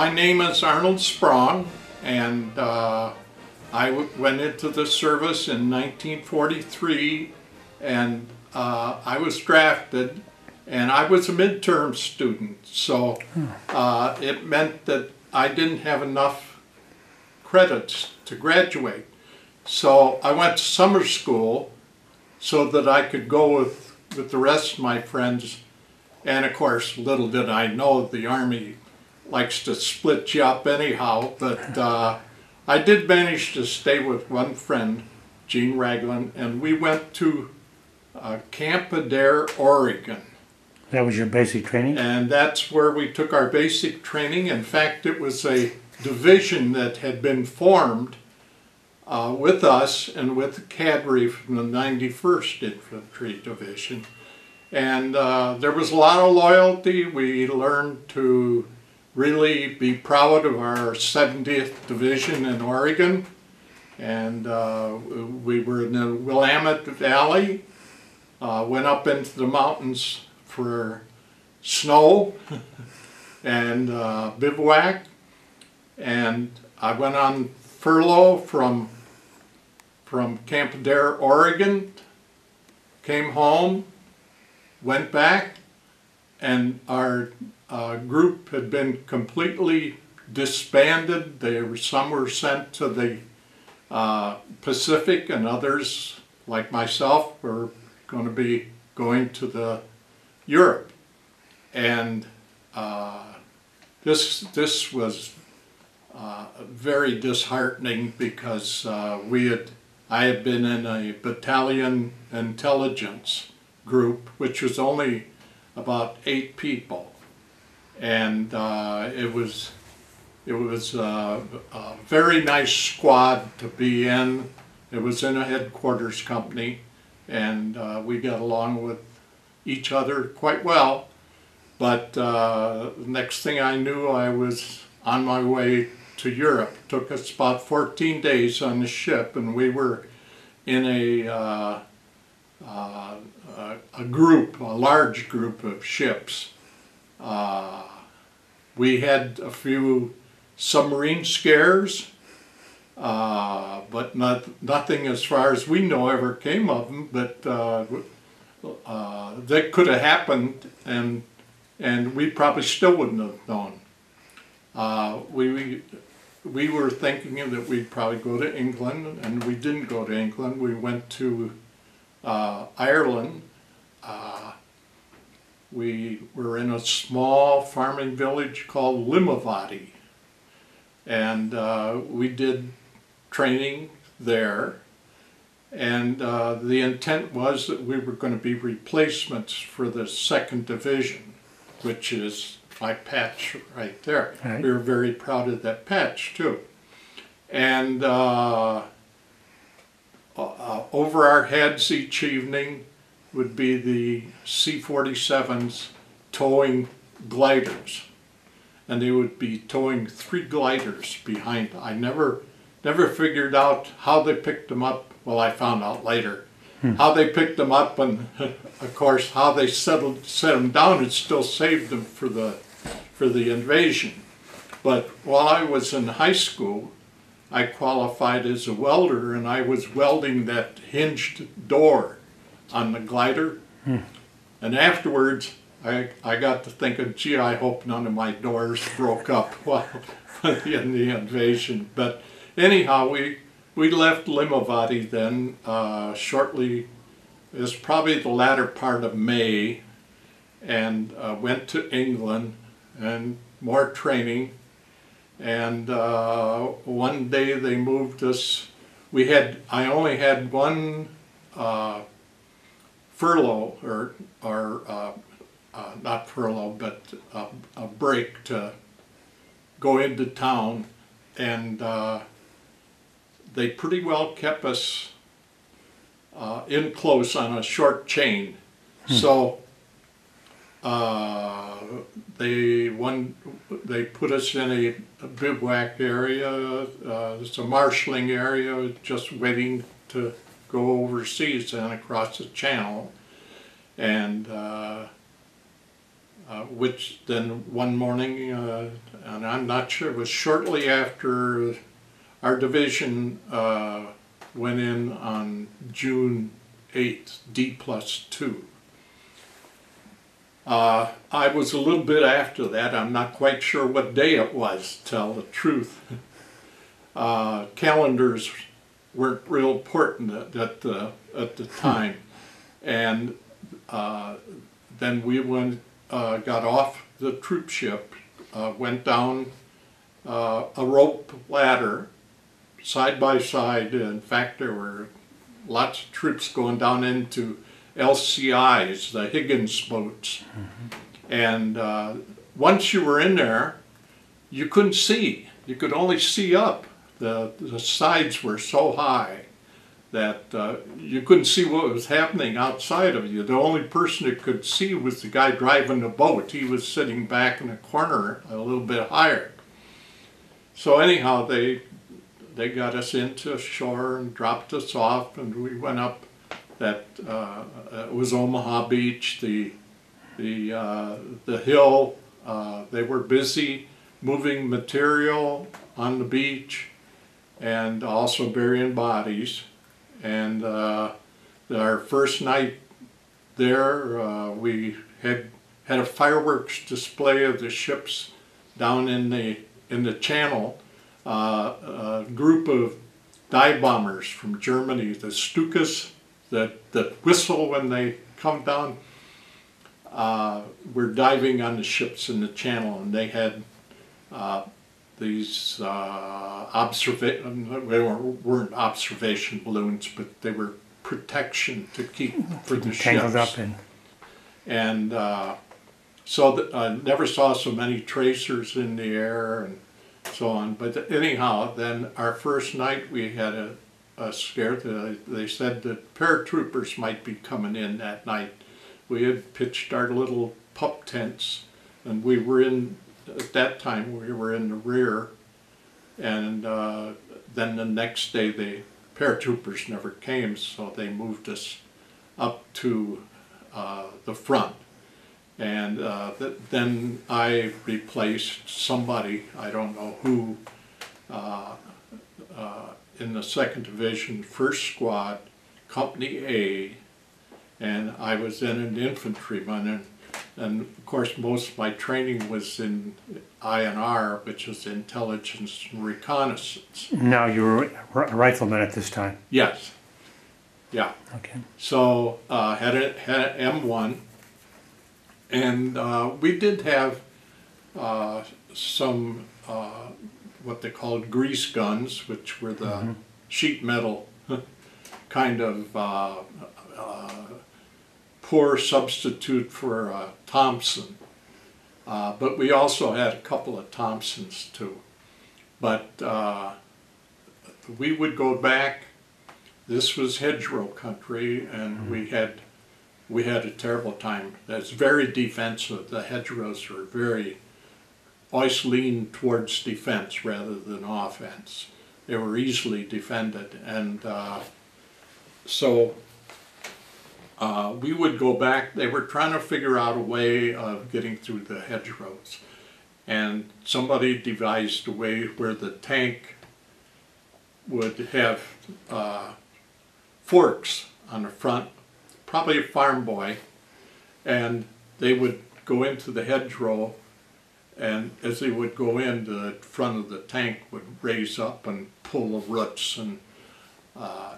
My name is Arnold Sprong, and I went into the service in 1943, and I was drafted, and I was a midterm student, so it meant that I didn't have enough credits to graduate. So I went to summer school so that I could go with the rest of my friends, and of course, little did I know the Army likes to split you up anyhow, but I did manage to stay with one friend, Gene Ragland, and we went to Camp Adair, Oregon. That was your basic training? And that's where we took our basic training. In fact, it was a division that had been formed with us and with the cadre from the 91st Infantry Division. And there was a lot of loyalty. We learned to really be proud of our 70th Division in Oregon. And we were in the Willamette Valley, went up into the mountains for snow and bivouac. And I went on furlough from Camp Adair, Oregon, came home, went back, and our group had been completely disbanded. Some were sent to the Pacific, and others, like myself, were going to be going to Europe. And this was very disheartening because I had been in a battalion intelligence group, which was only about 8 people, and it was a very nice squad to be in. It was in a headquarters company, and we got along with each other quite well. But next thing I knew, I was on my way to Europe. It took us about 14 days on the ship, and we were in a large group of ships. We had a few submarine scares, but nothing as far as we know ever came of them, but that could have happened, and we probably still wouldn't have known. We were thinking that we'd probably go to England, and we didn't go to England. We went to Ireland. We were in a small farming village called Limavady, and we did training there. And the intent was that we were going to be replacements for the 2nd Division, which is my patch right there. Right. We were very proud of that patch too. And over our heads each evening would be the C-47s towing gliders. And they would be towing 3 gliders behind. I never figured out how they picked them up. Well, I found out later. How they picked them up, and of course how they set them down. It still saved them for the invasion. But while I was in high school, I qualified as a welder, and I was welding that hinged door on the glider. And afterwards, I got to thinking, gee, I hope none of my doors broke up while in the invasion. But anyhow, we left Limavady then shortly. It was probably the latter part of May, and went to England and more training. And one day they moved us. I only had one furlough, or not furlough, but a break to go into town, and they pretty well kept us in close on a short chain. So they put us in a bivouac area. It's a marshalling area, just waiting to go overseas and across the channel. And which then one morning, and I'm not sure, it was shortly after our division went in on June 8th, D+2. I was a little bit after that. I'm not quite sure what day it was, to tell the truth. Calendars weren't real important at the time. And then we got off the troop ship, went down a rope ladder, side by side. In fact, there were lots of troops going down into LCIs, the Higgins boats. Mm-hmm. And once you were in there, you couldn't see. You could only see up. The sides were so high that you couldn't see what was happening outside of you. The only person that could see was the guy driving the boat. He was sitting back in a corner a little bit higher. So anyhow, they got us into shore and dropped us off, and we went up that it was Omaha Beach, the hill. They were busy moving material on the beach and also burying bodies. And our first night there, we had a fireworks display of the ships down in the channel. A group of dive bombers from Germany, the Stukas, that whistle when they come down, were diving on the ships in the channel, and they had these they weren't observation balloons, but they were protection to keep for the ships. Up in. And so I never saw so many tracers in the air and so on. But anyhow, then our first night we had a scare. They said that paratroopers might be coming in that night. We had pitched our little pup tents, and we were in. At that time, we were in the rear, and then the next day the paratroopers never came, so they moved us up to the front. And then I replaced somebody, I don't know who, in the 2nd Division, 1st Squad, Company A, and I was then an infantryman. And of course, most of my training was in INR, which is intelligence and reconnaissance. Now you were a rifleman at this time? Yes. Yeah. Okay. So had an M1, and we did have some what they called grease guns, which were the sheet metal kind of poor substitute for Thompson, but we also had a couple of Thompsons too. But we would go back. This was hedgerow country, and we had a terrible time. It's very defensive. The hedgerows are very always leaned towards defense rather than offense. They were easily defended, and so. We would go back. They were trying to figure out a way of getting through the hedgerows, and somebody devised a way where the tank would have forks on the front, probably a farm boy, and they would go into the hedgerow, and as they would go in, the front of the tank would raise up and pull the roots and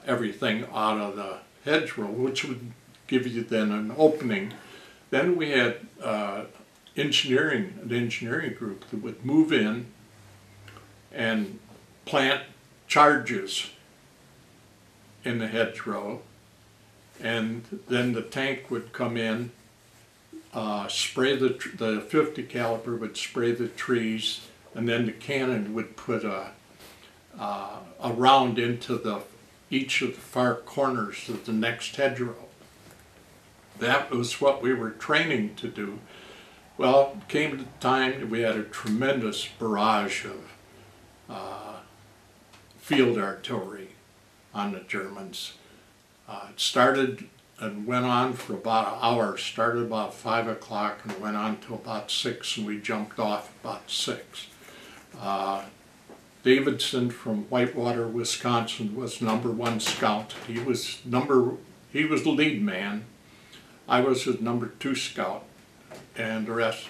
everything out of the hedgerow, which would give you then an opening. Then we had an engineering group that would move in and plant charges in the hedgerow, and then the tank would come in, spray the 50 caliber would spray the trees, and then the cannon would put a round into each of the far corners of the next hedgerow. That was what we were training to do. Well, it came to the time that we had a tremendous barrage of field artillery on the Germans. It started and went on for about an hour. Started about 5 o'clock and went on till about 6, and we jumped off about 6. Davidson from Whitewater, Wisconsin was #1 scout. He was the lead man. I was his #2 scout, and the rest,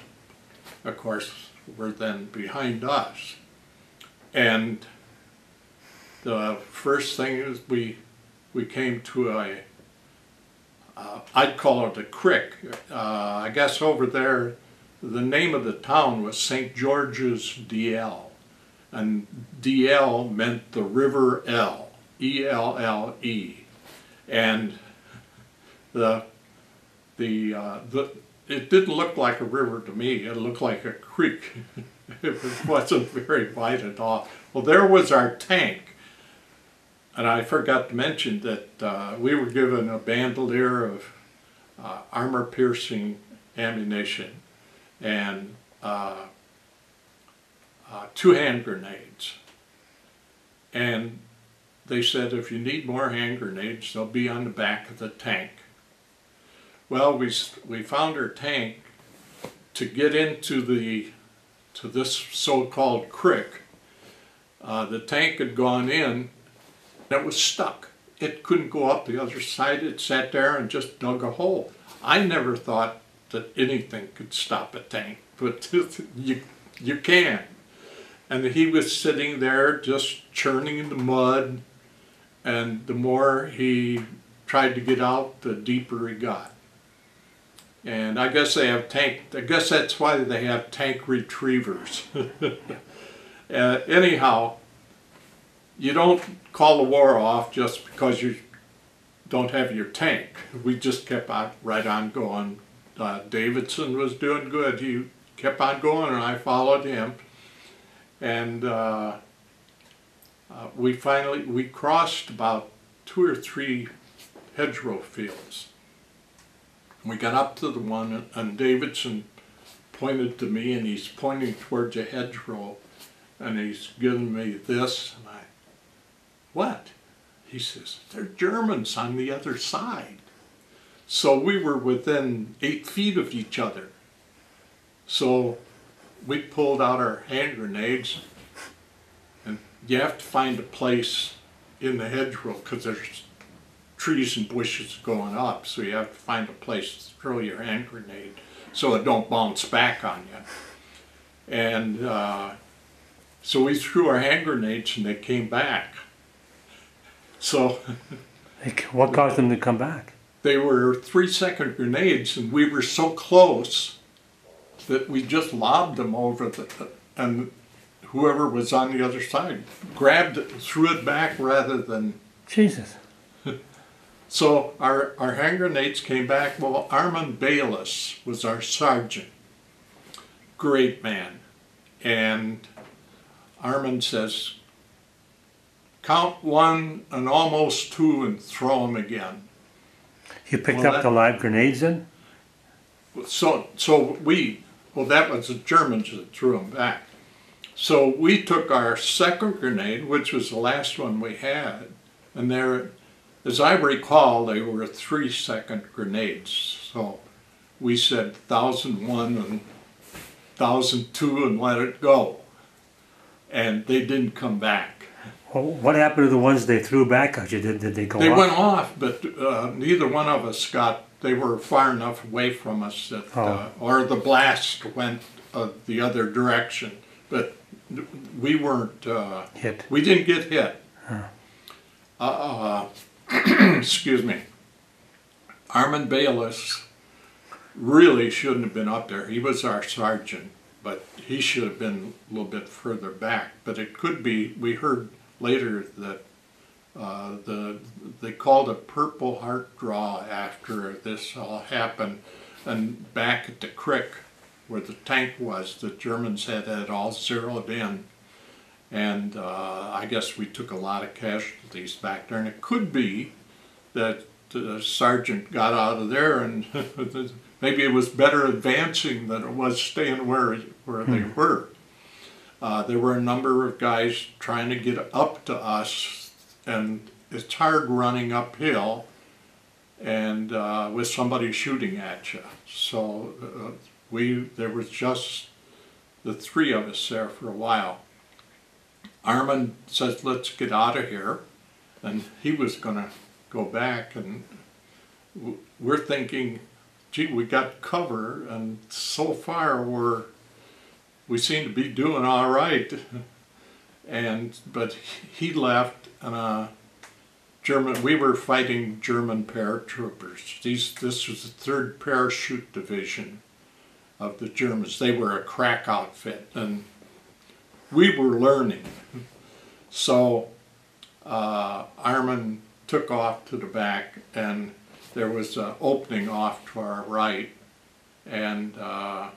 of course, were then behind us. And the first thing is we came to I'd call it a creek. I guess over there, the name of the town was St. George's DL. And DL meant the River L, E-L-L-E. And it didn't look like a river to me. It looked like a creek. It wasn't very wide at all. Well, there was our tank. And I forgot to mention that we were given a bandolier of armor-piercing ammunition and 2 hand grenades. And they said, if you need more hand grenades, they'll be on the back of the tank. Well, we found our tank. To get into this so-called creek. The tank had gone in. It was stuck. It couldn't go up the other side. It sat there and just dug a hole. I never thought that anything could stop a tank, but you can. And he was sitting there just churning in the mud, and the more he tried to get out, the deeper he got. And I guess that's why they have tank retrievers. Anyhow, you don't call the war off just because you don't have your tank. We just kept right on going. Davidson was doing good. He kept on going, and I followed him. And we crossed about 2 or 3 hedgerow fields. We got up to the one, and Davidson pointed to me, and he's pointing towards a hedgerow, and he's giving me this, and what? He says, they're Germans on the other side. So we were within 8 feet of each other. So we pulled out our hand grenades, and you have to find a place in the hedgerow because there's trees and bushes going up, so you have to find a place to throw your hand grenade so it don't bounce back on you. And so we threw our hand grenades and they came back. So what caused them to come back? They were 3-second grenades, and we were so close that we just lobbed them over and whoever was on the other side grabbed it and threw it back rather than... Jesus. So our hand grenades came back. Well, Armand Bayless was our sergeant. Great man. And Armand says, count 1 and almost 2 and throw them again. You picked up the live grenades then? So that was the Germans that threw them back. So we took our second grenade, which was the last one we had, and there, as I recall, they were 3-second grenades. So we said 1001 and 1002 and let it go. And they didn't come back. Well, what happened to the ones they threw back at you? Did they go off? They went off, but neither one of us they were far enough away from us that, or the blast went the other direction. But we weren't, hit. We didn't get hit. Huh. Excuse me. Armand Bayless really shouldn't have been up there. He was our sergeant, but he should have been a little bit further back. But it could be, we heard later that they called a Purple Heart draw after this all happened, and back at the creek where the tank was, the Germans had it all zeroed in, and I guess we took a lot of casualties back there, and it could be that the sergeant got out of there and maybe it was better advancing than it was staying where they were. There were a number of guys trying to get up to us, and it's hard running uphill, and with somebody shooting at you. So there was just the three of us there for a while. Armand says, let's get out of here, and he was going to go back, and we're thinking, gee, we got cover, and so far we seem to be doing all right. But he left, and we were fighting German paratroopers. This was the 3rd Parachute Division of the Germans. They were a crack outfit, and we were learning. So Armand took off to the back, and there was an opening off to our right, and a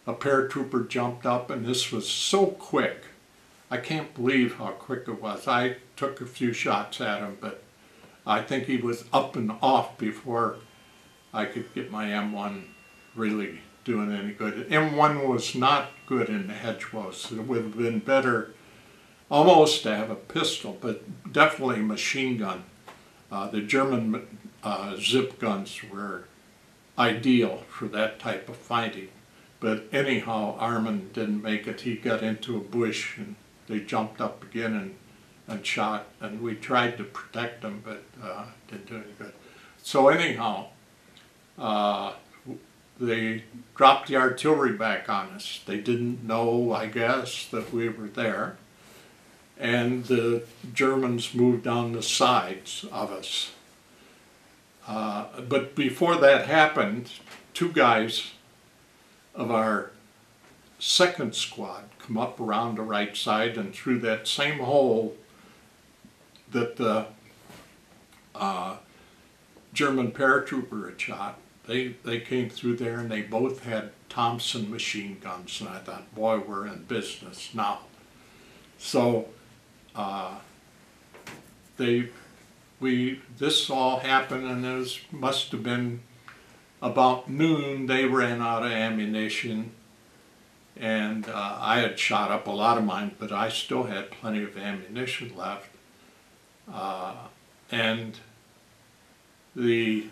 paratrooper jumped up, and this was so quick. I can't believe how quick it was. I took a few shots at him, but I think he was up and off before I could get my M1 really doing any good. M1 was not good in the hedgerows. It would have been better almost to have a pistol, but definitely a machine gun. The German zip guns were ideal for that type of fighting. But anyhow, Armand didn't make it. He got into a bush, and they jumped up again and shot, and we tried to protect him, but didn't do any good. So anyhow, they dropped the artillery back on us. They didn't know, I guess, that we were there. And the Germans moved down the sides of us. But before that happened, 2 guys of our 2nd squad come up around the right side, and through that same hole that the German paratrooper had shot, they came through there, and they both had Thompson machine guns, and I thought, boy, we're in business now. So this all happened, and it must have been about noon. They ran out of ammunition, and I had shot up a lot of mine, but I still had plenty of ammunition left. And they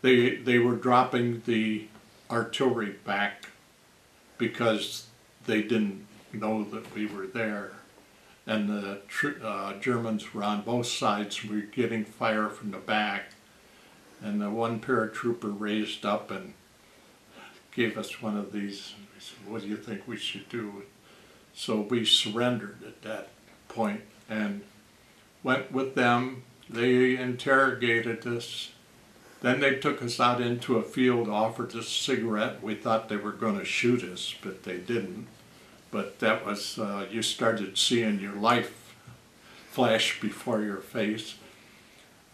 were dropping the artillery back because they didn't know that we were there. And the Germans were on both sides. We were getting fire from the back. And the one paratrooper raised up and gave us one of these. We said, what do you think we should do? So we surrendered at that point and went with them. They interrogated us. Then they took us out into a field, offered us a cigarette. We thought they were going to shoot us, but they didn't. But that was, you started seeing your life flash before your face.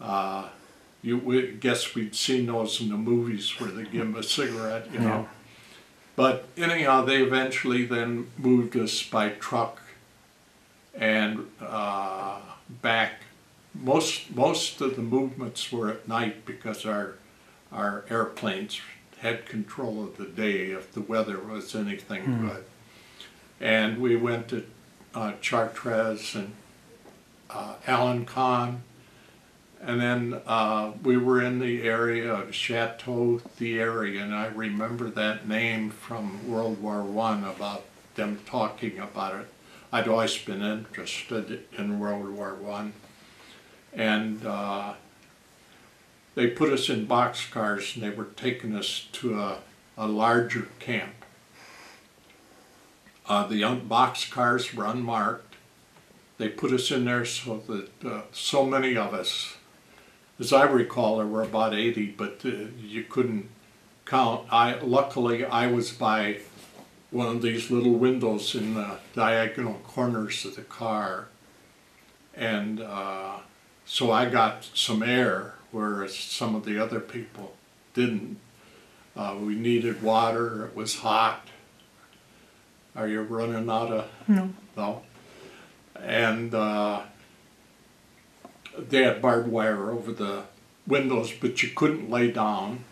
Guess we'd seen those in the movies where they give them a cigarette, you know. But anyhow, they eventually then moved us by truck and back. Most of the movements were at night because our airplanes had control of the day if the weather was anything good. And we went to Chartres and Alencon, and then we were in the area of Chateau Thierry, and I remember that name from World War I, about them talking about it. I'd always been interested in World War I. And they put us in boxcars, and they were taking us to a larger camp. The boxcars were unmarked. They put us in there so that so many of us, as I recall, there were about 80, but you couldn't count. Luckily, I was by one of these little windows in the diagonal corners of the car, and so I got some air, whereas some of the other people didn't. We needed water. It was hot. Are you running out of? No. And they had barbed wire over the windows, but you couldn't lay down.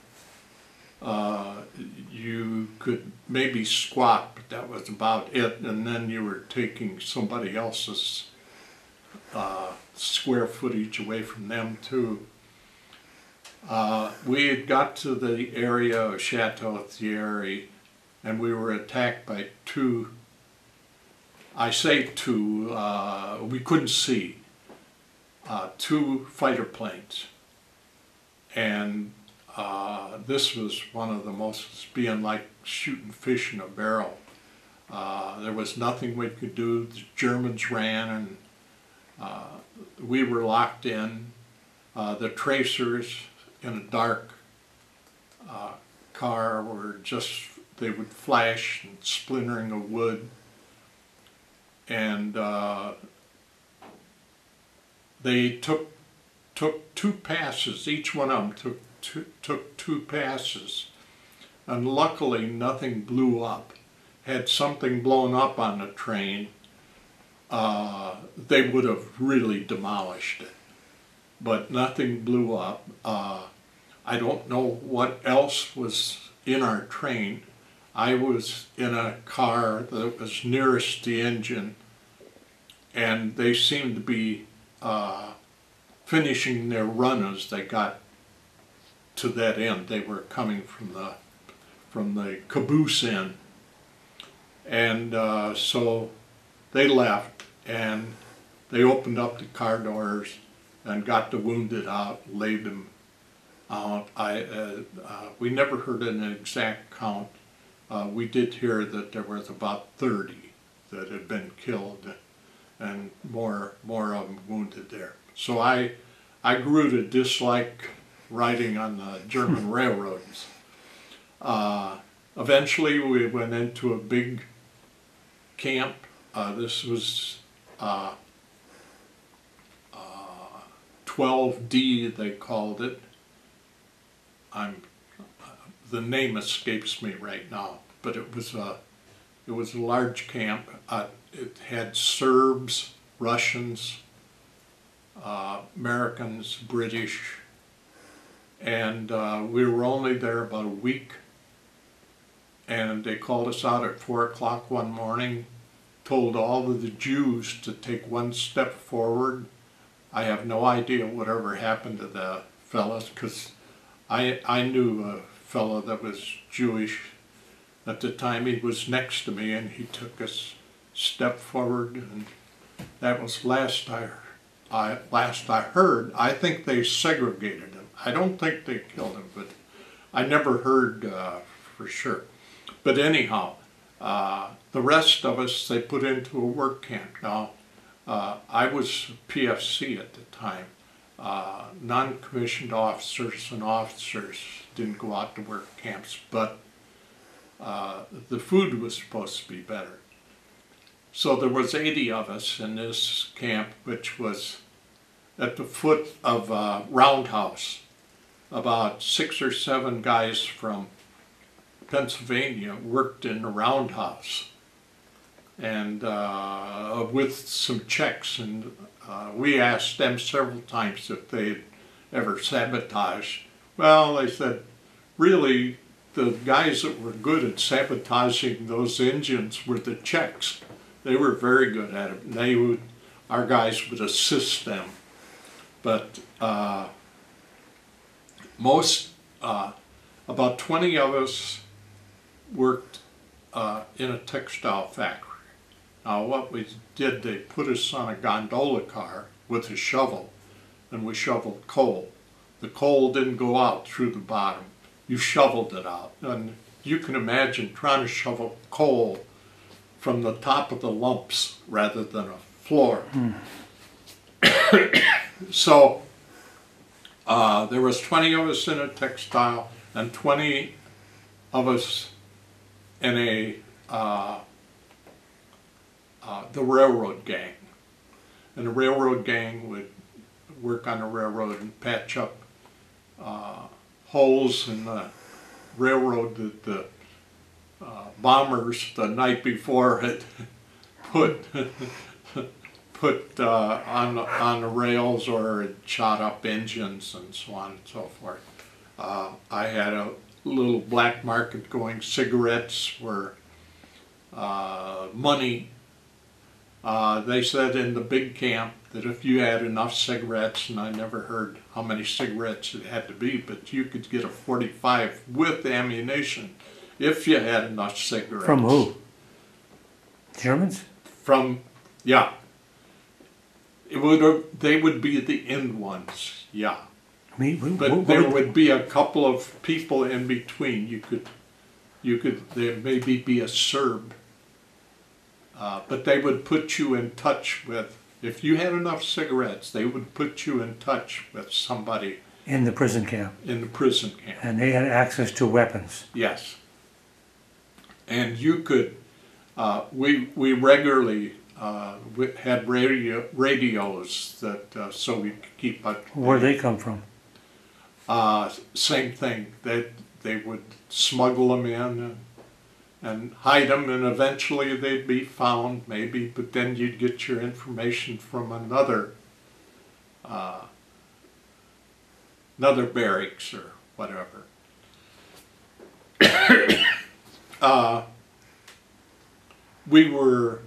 You could maybe squat, but that was about it. And then you were taking somebody else's square footage away from them too. We had got to the area of Chateau Thierry, and we were attacked by two, I say two, we couldn't see, two fighter planes. And this was one of the most, being like shooting fish in a barrel. There was nothing we could do. The Germans ran, and we were locked in. The tracers in a dark car were just, they would flash and splintering of wood. And they took two passes. Each one of them took two passes, and luckily nothing blew up. Had something blown up on the train, they would have really demolished it. But nothing blew up. I don't know what else was in our train. I was in a car that was nearest the engine, and they seemed to be finishing their run as they got to that end. They were coming from the caboose end. And so they left, and they opened up the car doors and got the wounded out, laid them out. We never heard an exact count. We did hear that there was about 30 that had been killed, and more of them wounded there. So I grew to dislike riding on the German railroads. Eventually we went into a big camp. This was 12D, they called it. The name escapes me right now, but it was a large camp. It had Serbs, Russians, Americans, British, and we were only there about a week. And they called us out at 4 o'clock one morning, told all of the Jews to take one step forward. I have no idea whatever happened to the fellas, because I knew a fellow that was Jewish at the time. He was next to me, and he took a step forward, and that was last I heard. I think they segregated him. I don't think they killed him, but I never heard for sure. But anyhow, the rest of us they put into a work camp. Now, I was PFC at the time. Non-commissioned officers and officers didn't go out to work camps, but the food was supposed to be better. So there was 80 of us in this camp, which was at the foot of a roundhouse. About 6 or 7 guys from Pennsylvania worked in the roundhouse, and with some Czechs, and we asked them several times if they'd ever sabotaged. Well, they said, really, the guys that were good at sabotaging those engines were the Czechs. They were very good at it. They would, our guys would assist them. But about 20 of us worked in a textile factory. Now what we did, they put us on a gondola car with a shovel, and we shoveled coal. The coal didn't go out through the bottom. You shoveled it out. And you can imagine trying to shovel coal from the top of the lumps rather than a floor. So there was 20 of us in a textile and 20 of us in the railroad gang. And the railroad gang would work on the railroad and patch up holes in the railroad that the bombers the night before had put on the rails, or had shot up engines and so on and so forth. I had a little black market going. Cigarettes were money. They said in the big camp that if you had enough cigarettes, and I never heard how many cigarettes it had to be, but you could get a 45 with ammunition if you had enough cigarettes. From who? Germans? From, yeah. They would be the end ones, yeah. I mean, But there would be a couple of people in between. There maybe be a Serb. But they would put you in touch with, if you had enough cigarettes, they would put you in touch with somebody. In the prison camp? In the prison camp. And they had access to weapons? Yes. And you could, we regularly had radios that, so we could keep up. Where'd they come from? Same thing. They would smuggle them in and hide them, and eventually they'd be found, maybe, but then you'd get your information from another barracks or whatever. We were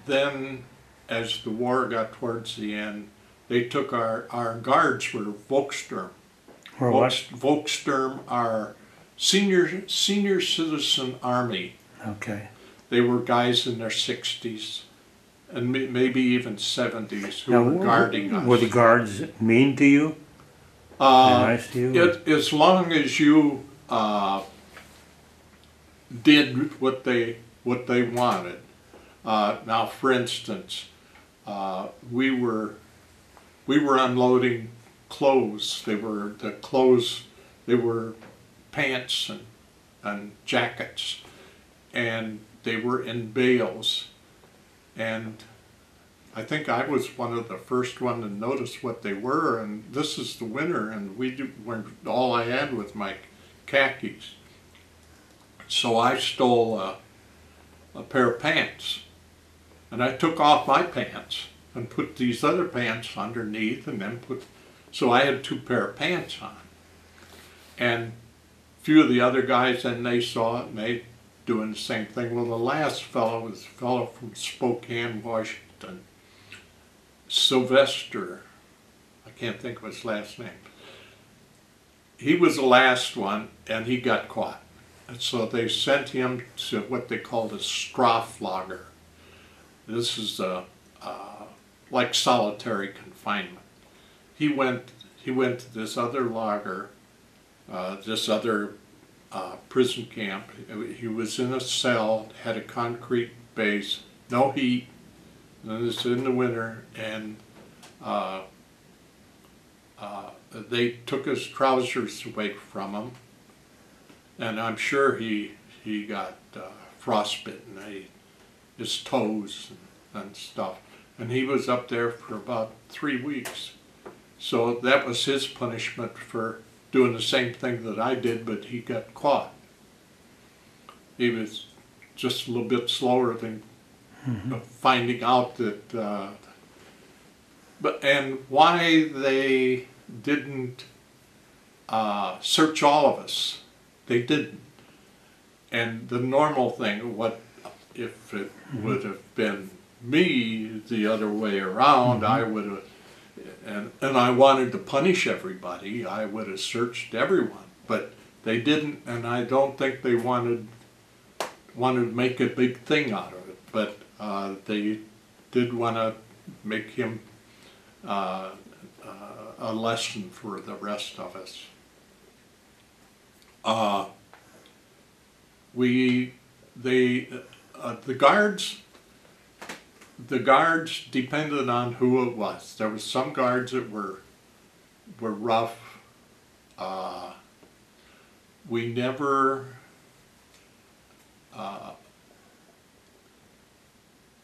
then, as the war got towards the end, they took our guards were Volkssturm. Or what? Volkssturm are senior citizen army. Okay. They were guys in their 60s and maybe even 70s who were guarding us. Were the guards mean to you? Nice to you? As long as you did what they wanted. Now, for instance, we were unloading clothes. They were pants and jackets, and they were in bales. And I think I was one of the first one to notice what they were. And this is the winter, and all I had was my khakis. So I stole a pair of pants, and I took off my pants and put these other pants underneath, and then so I had 2 pair of pants on. And a few of the other guys, and they saw it, and they doing the same thing. Well, the last fellow was a fellow from Spokane, Washington, Sylvester. I can't think of his last name. He was the last one, and he got caught. And so they sent him to what they called a Straflager. This is like solitary confinement. He went to this other lager, this other prison camp. He was in a cell, had a concrete base, no heat, and it's in the winter, and they took his trousers away from him, and I'm sure he got frostbitten, his toes and stuff. And he was up there for about 3 weeks. So that was his punishment for doing the same thing that I did, but he got caught. He was just a little bit slower than finding out that, and why they didn't search all of us. They didn't. And the normal thing, what if it would have been me the other way around, I would have, and I wanted to punish everybody, I would have searched everyone. But they didn't, and I don't think they wanted to make a big thing out of it. But they did want to make him a lesson for the rest of us. The guards depended on who it was. There was some guards that were rough. We never,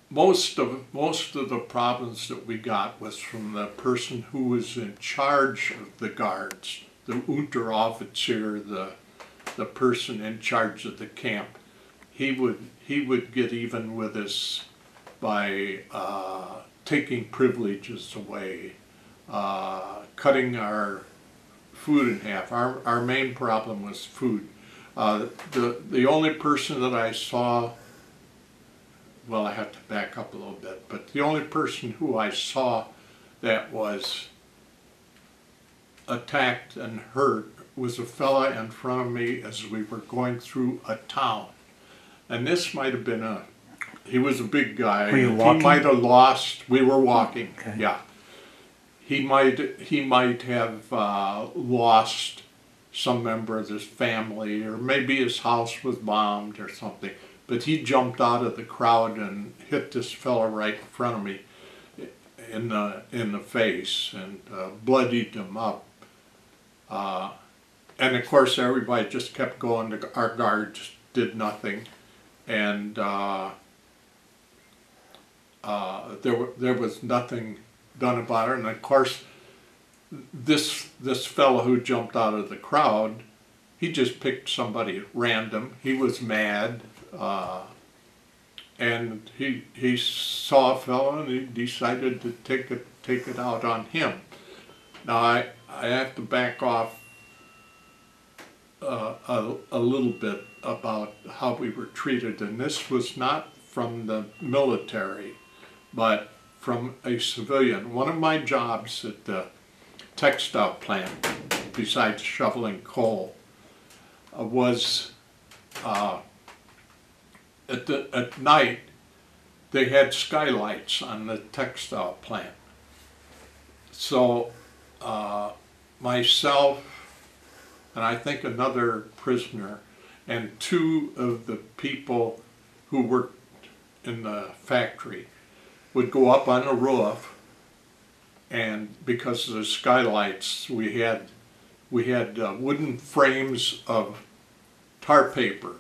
most of the problems that we got was from the person who was in charge of the guards, the Unteroffizier, the person in charge of the camp. He would get even with us by taking privileges away, cutting our food in half. Our main problem was food. The only person that I saw well, I have to back up a little bit, but the only person who I saw that was attacked and hurt was a fella in front of me as we were going through a town. And this might have been he was a big guy. Were you walking? He might have lost, we were walking, Okay. yeah. He might have lost some member of his family, or maybe his house was bombed or something. But he jumped out of the crowd and hit this fella right in front of me in the face and bloodied him up. And of course everybody just kept going. Our guards did nothing, and there was nothing done about it. And of course this fellow who jumped out of the crowd, he just picked somebody random. He was mad, and he saw a fellow and he decided to take it out on him. Now I have to back off a little bit about how we were treated, and this was not from the military, but from a civilian. One of my jobs at the textile plant, besides shoveling coal, was at night they had skylights on the textile plant. So myself and I think another prisoner and two of the people who worked in the factory would go up on a roof, and because of the skylights we had wooden frames of tar paper,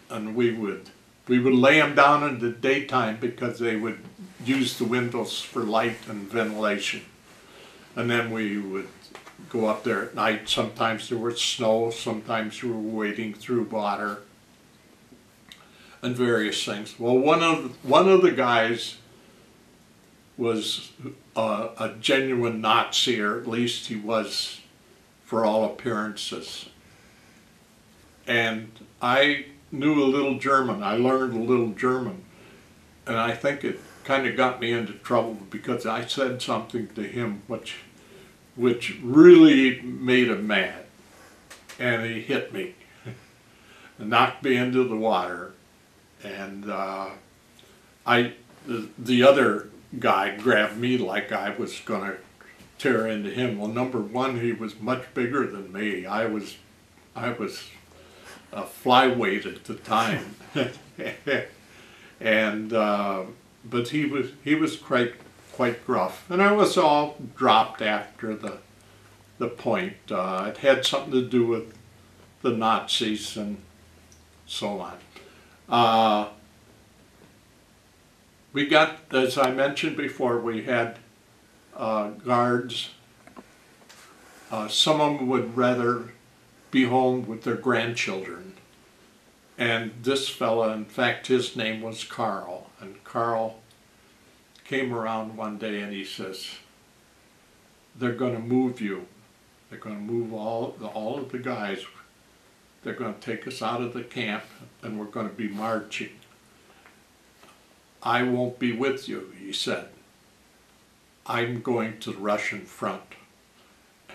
and we would lay them down in the daytime because they would use the windows for light and ventilation. And then we would go up there at night. Sometimes there was snow, sometimes we were wading through water and various things. Well, one of the guys was a genuine Nazi, or at least he was for all appearances. And I knew a little German. I learned a little German, and I think it kind of got me into trouble because I said something to him which really made him mad, and he hit me and knocked me into the water. And the other guy grabbed me like I was going to tear into him. Well, number one, he was much bigger than me. I was a flyweight at the time, and but he was quite gruff, and I was all dropped after the point. It had something to do with the Nazis and so on. We got, as I mentioned before, we had guards. Some of them would rather be home with their grandchildren. And this fella, in fact, his name was Carl. And Carl came around one day and he says, they're going to move you. They're going to move all of the guys. They're going to take us out of the camp and we're going to be marching. I won't be with you, he said. I'm going to the Russian front.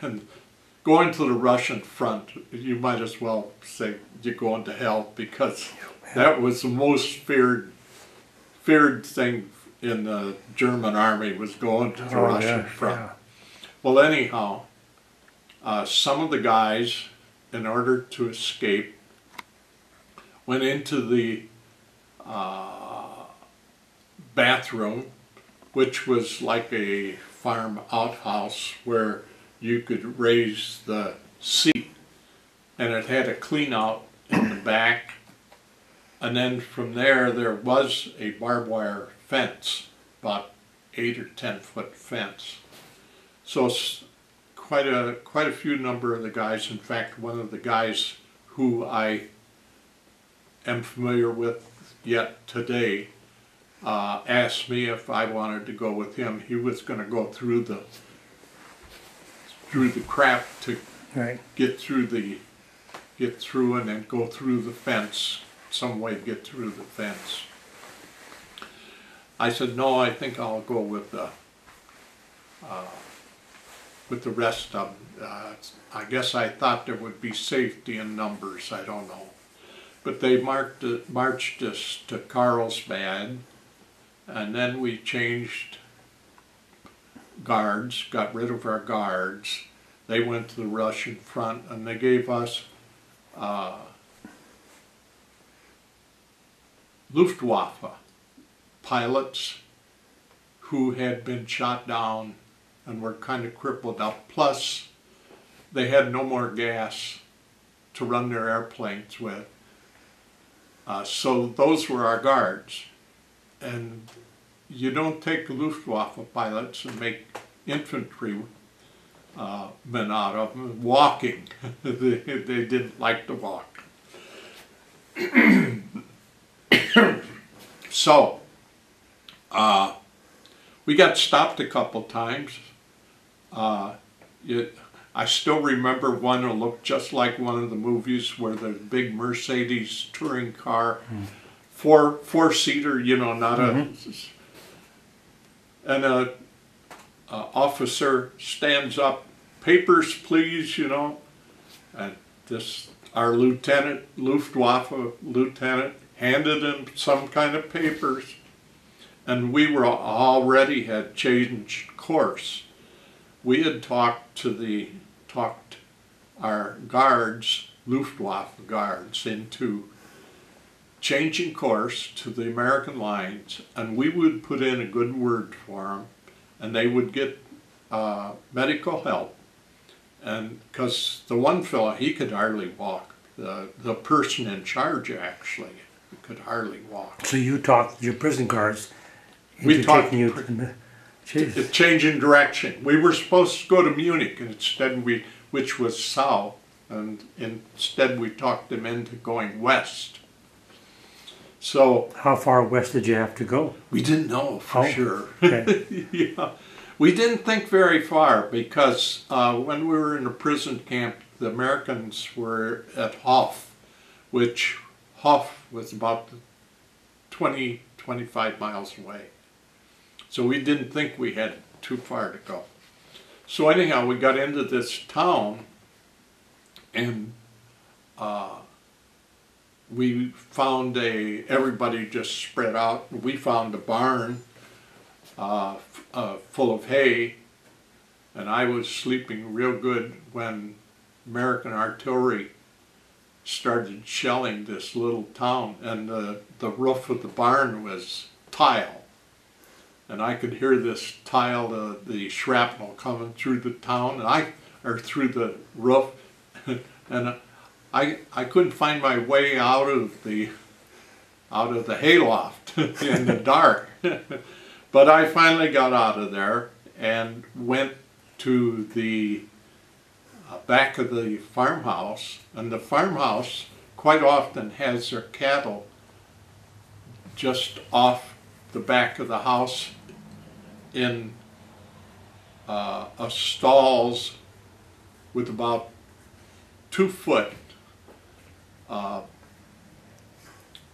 And going to the Russian front, you might as well say you're going to hell, because that was the most feared thing in the German army, was going to the Russian front. Yeah. Well, anyhow, some of the guys, in order to escape, went into the bathroom, which was like a farm outhouse where you could raise the seat, and it had a clean out in the back, and then from there was a barbed wire fence, about 8 or 10 foot fence. So quite a few number of the guys, in fact one of the guys who I am familiar with yet today, asked me if I wanted to go with him. He was going to go through the crap to get through and then go through the fence, some way to get through the fence. I said, no, I think I'll go with the rest of them. I guess I thought there would be safety in numbers, I don't know. But they marched us to Carlsbad, and then we changed guards, got rid of our guards. They went to the Russian front, and they gave us Luftwaffe pilots who had been shot down and were kind of crippled up. Plus, they had no more gas to run their airplanes with. So those were our guards. And you don't take Luftwaffe pilots and make infantry men out of them walking. They didn't like to walk. So, we got stopped a couple times. I still remember one that looked just like one of the movies where the big Mercedes touring car, four-seater, you know, not a... And a officer stands up, papers please, you know, and our lieutenant, Luftwaffe lieutenant, handed him some kind of papers, and we were already had changed course. We had talked our guards, Luftwaffe guards, into changing course to the American lines, and we would put in a good word for them, and they would get medical help. And because the one fellow, he could hardly walk. The person in charge actually could hardly walk. So you talked your prison guards We talked taking you changing direction. We were supposed to go to Munich, and instead which was south, and instead we talked them into going west. So how far west did you have to go? We didn't know for sure. Okay. Yeah. We didn't think very far because when we were in the prison camp, the Americans were at Hof, which Hof was about 20-25 miles away. So we didn't think we had too far to go. So anyhow, we got into this town, and we found everybody just spread out. We found a barn full of hay, and I was sleeping real good when American artillery started shelling this little town, and the roof of the barn was tile. And I could hear this tile, the shrapnel coming through the town, or through the roof, and I couldn't find my way out of the hayloft in the dark. But I finally got out of there and went to the back of the farmhouse, and the farmhouse quite often has their cattle just off the back of the house in stalls with about 2 foot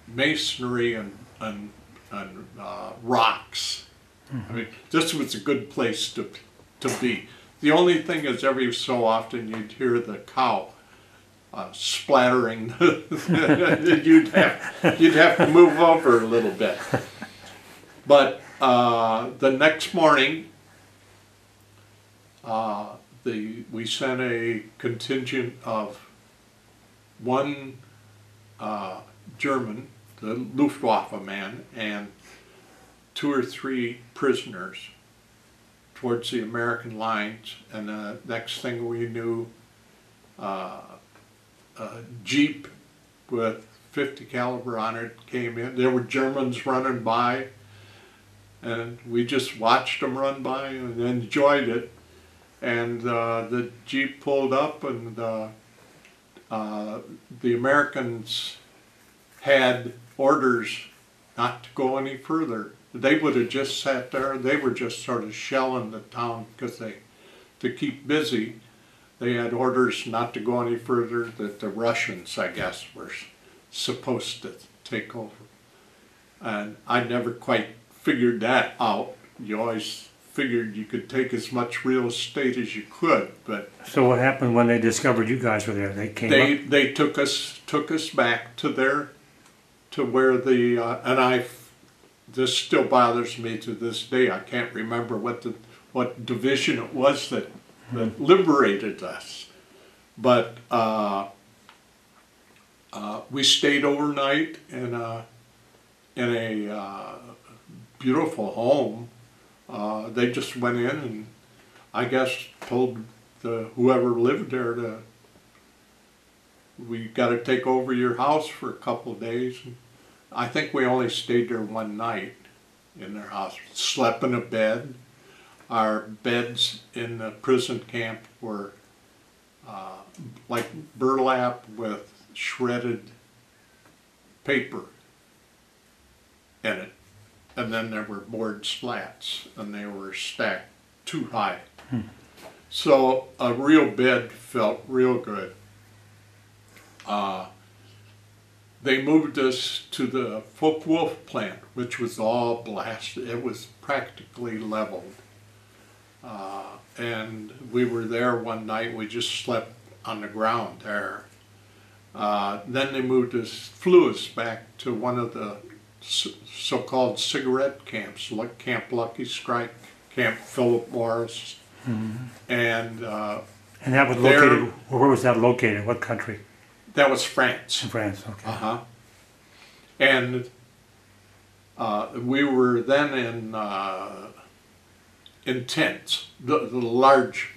masonry and rocks. I mean, this was a good place to be. The only thing is, every so often you'd hear the cow splattering. you'd have to move over a little bit. But the next morning, we sent a contingent of one German, the Luftwaffe man, and 2 or 3 prisoners towards the American lines. And the next thing we knew, a Jeep with 50 caliber on it came in. There were Germans running by, and we just watched them run by and enjoyed it. And the Jeep pulled up, and the Americans had orders not to go any further. They would have just sat there. They were just sort of shelling the town because to keep busy. They had orders not to go any further, that the Russians, I guess, were supposed to take over. And I never quite figured that out. You always figured you could take as much real estate as you could, but So what happened when they discovered you guys were there? They came up? they took us back to where the this still bothers me to this day. I can't remember what division it was that liberated us, but we stayed overnight in a beautiful home. They just went in and I guess told whoever lived there we got to take over your house for a couple of days. And I think we only stayed there one night in their house. Slept in a bed. Our beds in the prison camp were like burlap with shredded paper in it. And then there were board slats, and they were stacked too high. So a real bed felt real good. They moved us to the Focke-Wulf plant, which was all blasted. It was practically leveled. And we were there one night. We just slept on the ground there. Then they flew us back to one of the so-called cigarette camps, like Camp Lucky Strike, Camp Philip Morris. And that was located, where was that located? What country? That was France. In France, okay. And we were then in tents, the large,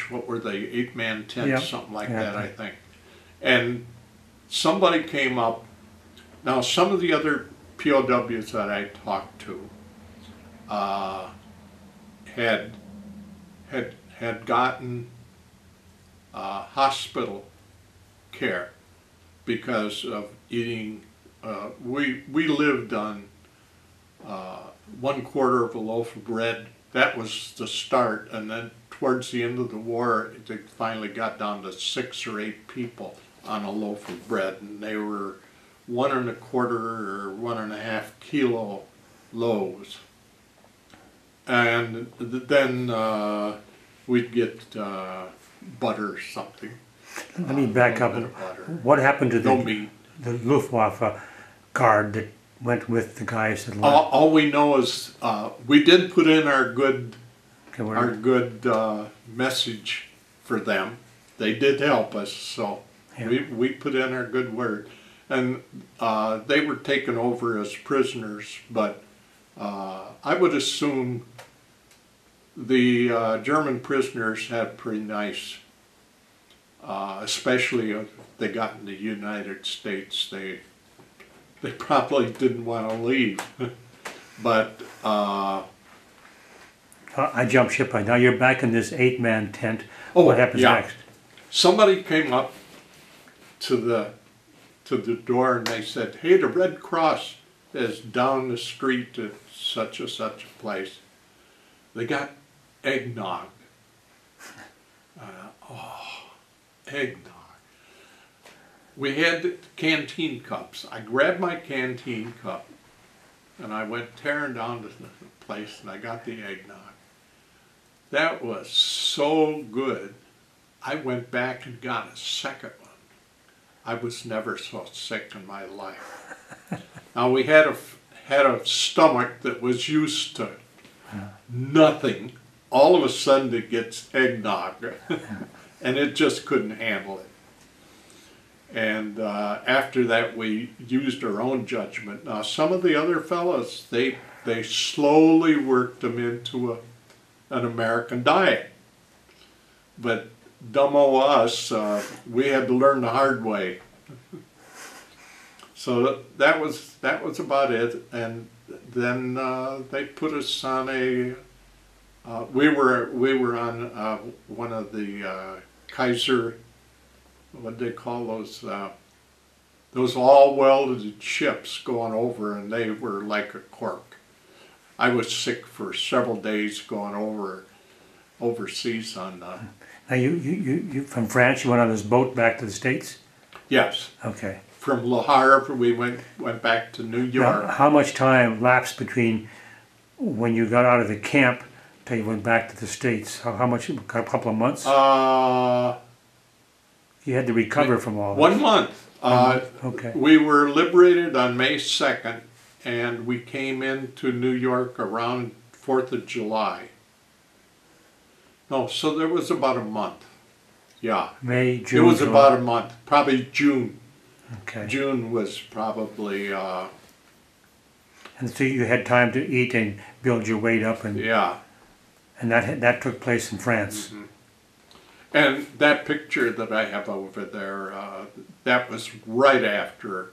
what were they, 8-man tents, something like that, I think. And somebody came up. Now, some of the other POWs that I talked to had gotten hospital care because of eating. We lived on 1/4 of a loaf of bread. That was the start, and then towards the end of the war, they finally got down to 6 or 8 people on a loaf of bread, and they were 1 1/4 or 1.5 kilo loaves. And then we'd get butter or something. Let me back up. What happened to the Luftwaffe guard that went with the guys that left? All we know is we did put in our good message for them. They did help us, so we put in our good word. And they were taken over as prisoners, but I would assume the German prisoners had pretty nice, especially if they got in the United States. They probably didn't want to leave, but I jumped ship. Now you're back in this 8-man tent. What happens next? Somebody came up to the door and they said, "Hey, the Red Cross is down the street at such and such a place. They got eggnog." Eggnog. We had canteen cups. I grabbed my canteen cup and I went tearing down to the place and I got the eggnog. That was so good. I went back and got a second one. I was never so sick in my life. Now we had a stomach that was used to nothing. All of a sudden it gets eggnog, and it just couldn't handle it. And after that we used our own judgment. Now some of the other fellows, they slowly worked them into an American diet. But dumbo us, we had to learn the hard way. So that was about it. And then they put us on a. We were on one of the Kaiser. What do they call those? Those all welded ships going over, and they were like a cork. I was sick for several days going overseas on. Now you from France, you went on this boat back to the States? Yes. Okay. from Le Havre, we went back to New York. Now, how much time lapsed between when you got out of the camp till you went back to the States? How much? A couple of months? You had to recover from all this. 1 month. Okay. We were liberated on May 2nd, and we came into New York around 4th of July. No, so there was about a month. Yeah. May, June, it was July. about a month. Probably June. Okay. June was probably... and so you had time to eat and build your weight up, and yeah. And that took place in France. Mm-hmm. And that picture that I have over there, that was right after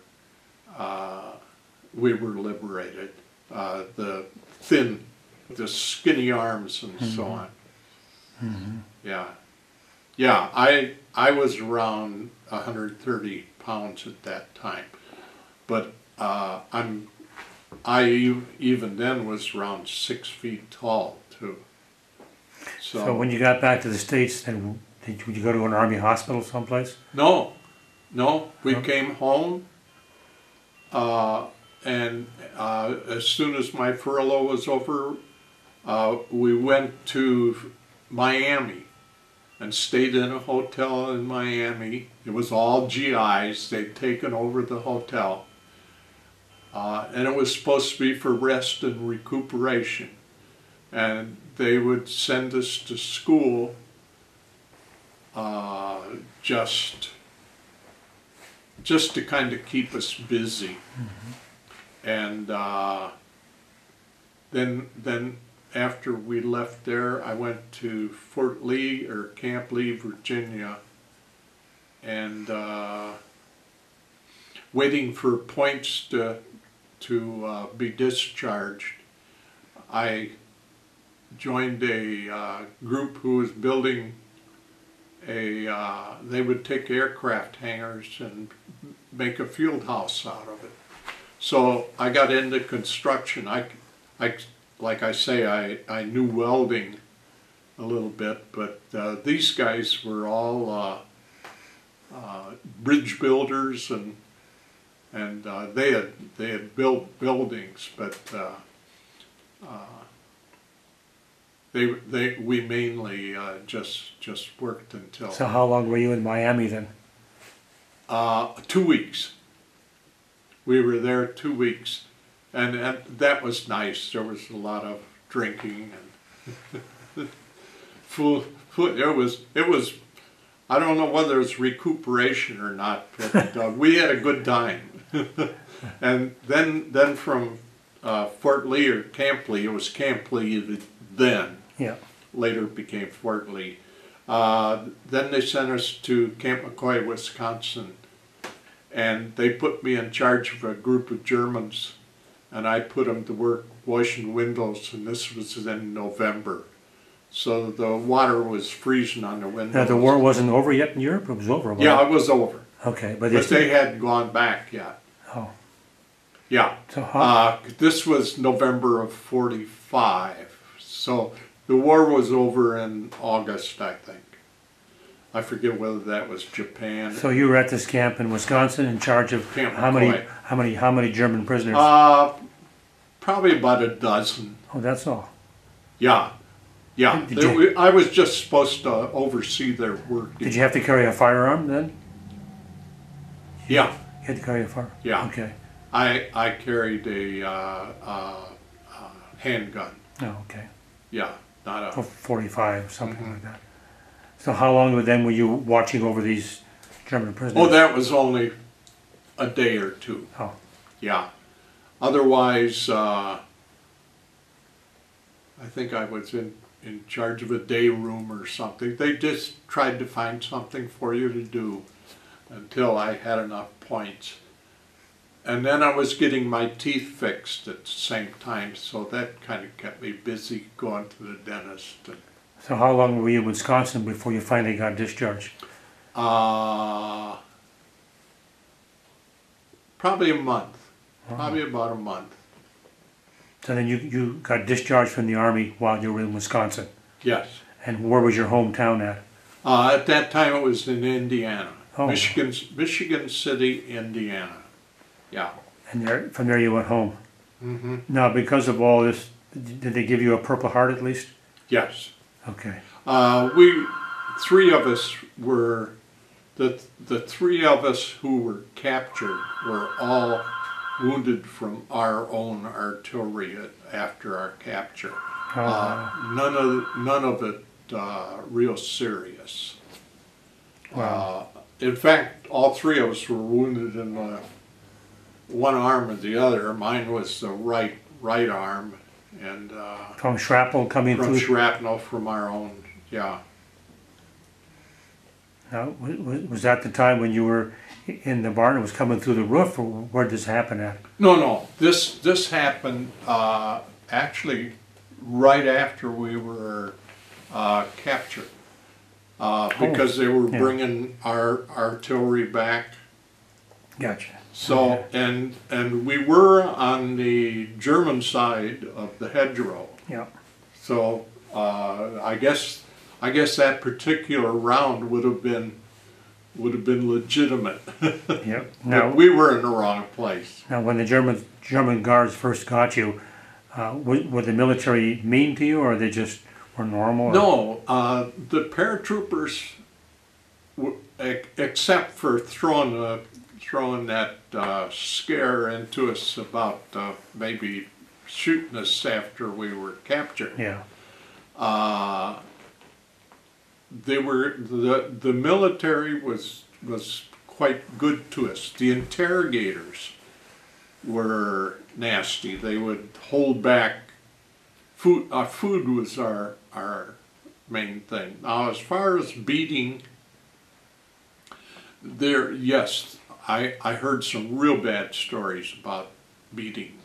we were liberated. The skinny arms and so on. Mm-hmm. Yeah. Yeah, I was around 130 pounds at that time. But I even then was around 6 feet tall too. So when you got back to the States, then did you go to an Army hospital someplace? No, we came home, and as soon as my furlough was over, we went to Miami and stayed in a hotel in Miami. It was all GIs. They'd taken over the hotel. And it was supposed to be for rest and recuperation. And they would send us to school just to kind of keep us busy. Mm-hmm. And then after we left there, I went to Fort Lee, or Camp Lee, Virginia, and waiting for points to be discharged. I joined a group who was building they would take aircraft hangars and make a field house out of it. So I got into construction. Like I say, I knew welding a little bit, but these guys were all bridge builders, and they had built buildings, but we mainly just worked until. So how long were you in Miami then? 2 weeks. We were there 2 weeks, and that was nice. There was a lot of drinking and food. It was. I don't know whether it was recuperation or not, but we had a good time. And then from Fort Lee, or Camp Lee, it was Camp Lee then. Yeah. Later became Fort Lee. Then they sent us to Camp McCoy, Wisconsin, and they put me in charge of a group of Germans, and I put them to work washing windows, and this was in November. So the water was freezing on the windows. Now the war wasn't over yet in Europe? It was over? Yeah, it was over. Okay. But they hadn't gone back yet. Oh. Yeah. So this was November of '45. So the war was over in August, I think. I forget whether that was Japan. So you were at this camp in Wisconsin in charge of how many German prisoners? Probably about a dozen. Oh, that's all. Yeah. Yeah. I was just supposed to oversee their work. Did you have to carry a firearm then? Yeah. You had to carry a firearm? Yeah. Okay. I carried a handgun. Oh, okay. Yeah, not a... 45, something like that. So how long then were you watching over these German prisoners? Oh, that was only a day or two. Oh. Yeah. Otherwise, I think I was in charge of a day room or something. They just tried to find something for you to do until I had enough points. And then I was getting my teeth fixed at the same time, so that kind of kept me busy going to the dentist. So how long were you in Wisconsin before you finally got discharged? Probably a month. Probably about a month. So then you got discharged from the Army while you were in Wisconsin? Yes. And where was your hometown at? At that time it was in Indiana. Oh. Michigan City, Indiana. Yeah. And from there you went home. Mm-hmm. Now, because of all this, did they give you a Purple Heart at least? Yes. Okay. Three of us were, the three of us who were captured were all wounded from our own artillery after our capture. None of it real serious. Wow. In fact, all three of us were wounded in one arm or the other. Mine was the right arm, and from shrapnel coming through. From shrapnel from our own, yeah. Now, was that the time when you were in the barn? It was coming through the roof, or where did this happen at? No. This happened actually right after we were captured, because they were bringing our artillery back. Gotcha. So and we were on the German side of the hedgerow. Yeah. So I guess that particular round would have been legitimate. Yep. Now we were in the wrong place. Now, when the German guards first got you, were the military mean to you, or they just were normal? Or? No, the paratroopers, except for throwing that scare into us about maybe shooting us after we were captured. Yeah. The military was quite good to us. The interrogators were nasty. They would hold back food. Food was our main thing. Now, as far as beating, yes, I heard some real bad stories about beating.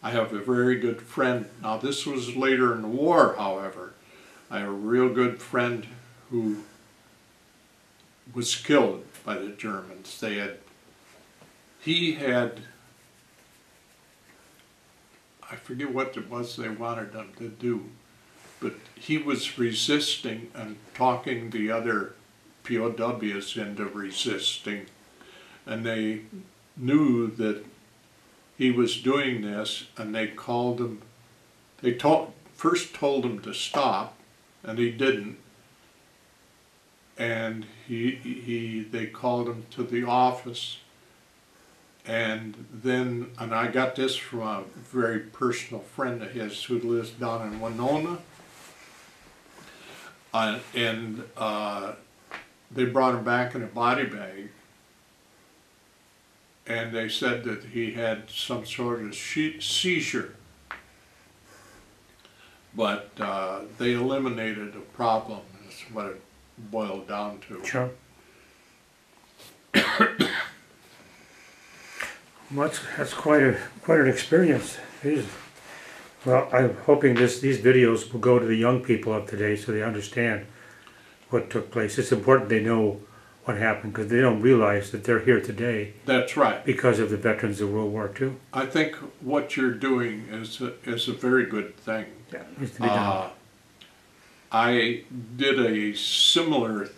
I have a very good friend. Now, this was later in the war, however. I have a real good friend who was killed by the Germans. He had, I forget what it was they wanted him to do, but he was resisting and talking the other POWs into resisting, and they knew that he was doing this, and they called him. They first told him to stop, and he didn't. And they called him to the office, and I got this from a very personal friend of his who lives down in Winona, and they brought him back in a body bag. And they said that he had some sort of seizure. But they eliminated the problem, is what it boiled down to. Sure. Well, that's quite an experience. Jeez. Well, I'm hoping these videos will go to the young people of today so they understand what took place. It's important they know what happened, because they don't realize that they're here today. That's right. Because of the veterans of World War II. I think what you're doing is a very good thing. Yeah, it needs to be done. I did a similar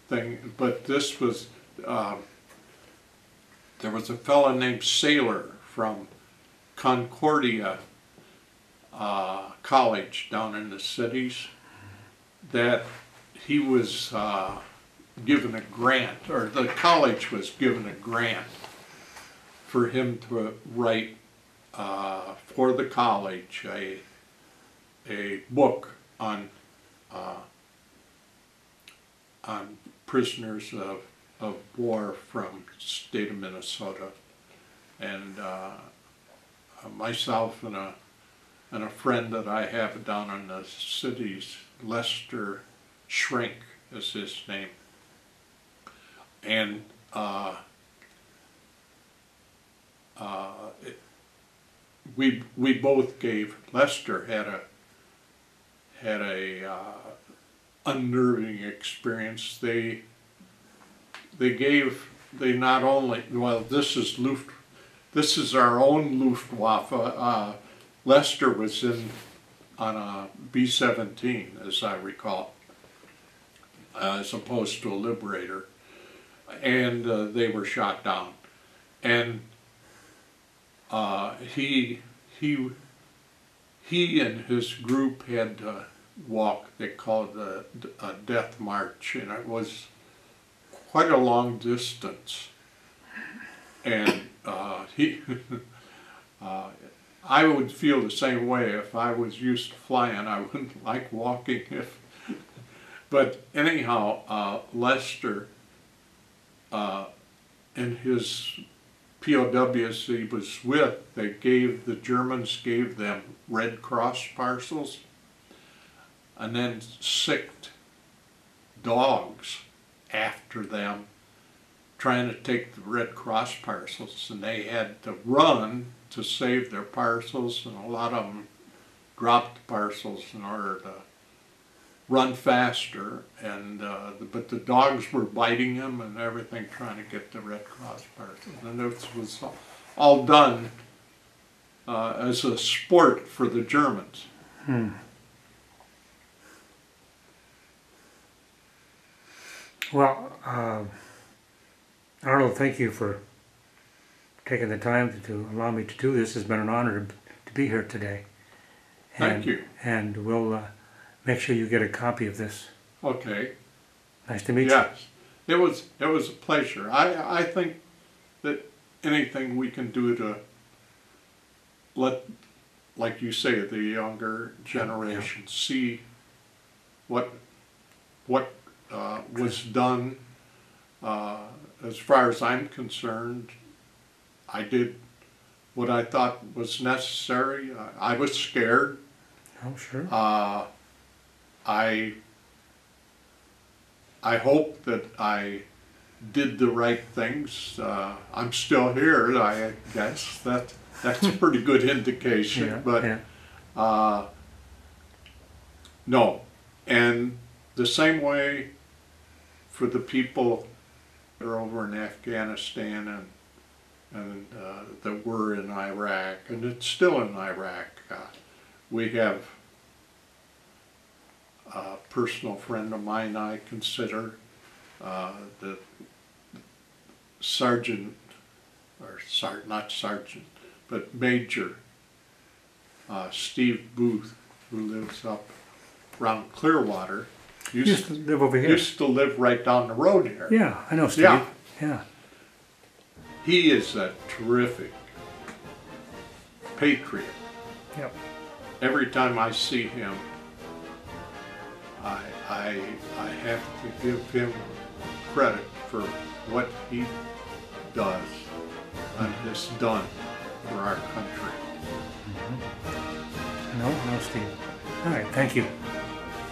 thing, but this was, there was a fellow named Saylor from Concordia College down in the cities, that he was given a grant, or the college was given a grant for him to write for the college a book on prisoners of war from the state of Minnesota, and myself and a friend that I have down in the cities, Lester Shrink is his name. And we both gave. Lester had a unnerving experience. They not only, well, this is our own Luftwaffe. Lester was on a B-17, as I recall. as opposed to a Liberator, and they were shot down. And he and his group had to walk, they called it a death march, and it was quite a long distance. And I would feel the same way if I was used to flying. I wouldn't like walking but anyhow, Lester and his POWs he was with, the Germans gave them Red Cross parcels and then sicked dogs after them trying to take the Red Cross parcels, and they had to run to save their parcels, and a lot of them dropped the parcels in order to run faster, and but the dogs were biting them and everything trying to get the Red Cross parcels, and it was all done as a sport for the Germans. Well, Arnold, thank you for taking the time to allow me to do this. It's been an honor to be here today. Thank you. And we'll make sure you get a copy of this. Okay. Nice to meet you. Yes, it was a pleasure. I think that anything we can do to let, like you say, the younger generation see what was done. As far as I'm concerned, I did what I thought was necessary. I was scared. Oh, sure. I hope that I did the right things. I'm still here, I guess. That's a pretty good indication. No. And the same way for the people that are over in Afghanistan and that were in Iraq, and it's still in Iraq. We have a personal friend of mine I consider, the sergeant, or not sergeant, but Major Steve Booth, who lives up around Clearwater. Used to live over here. Used to live right down the road here. Yeah, I know Steve. Yeah. He is a terrific patriot. Yep. Every time I see him, I have to give him credit for what he does and has done for our country. No, Steve. All right, thank you.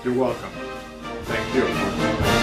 You're welcome. Thank you.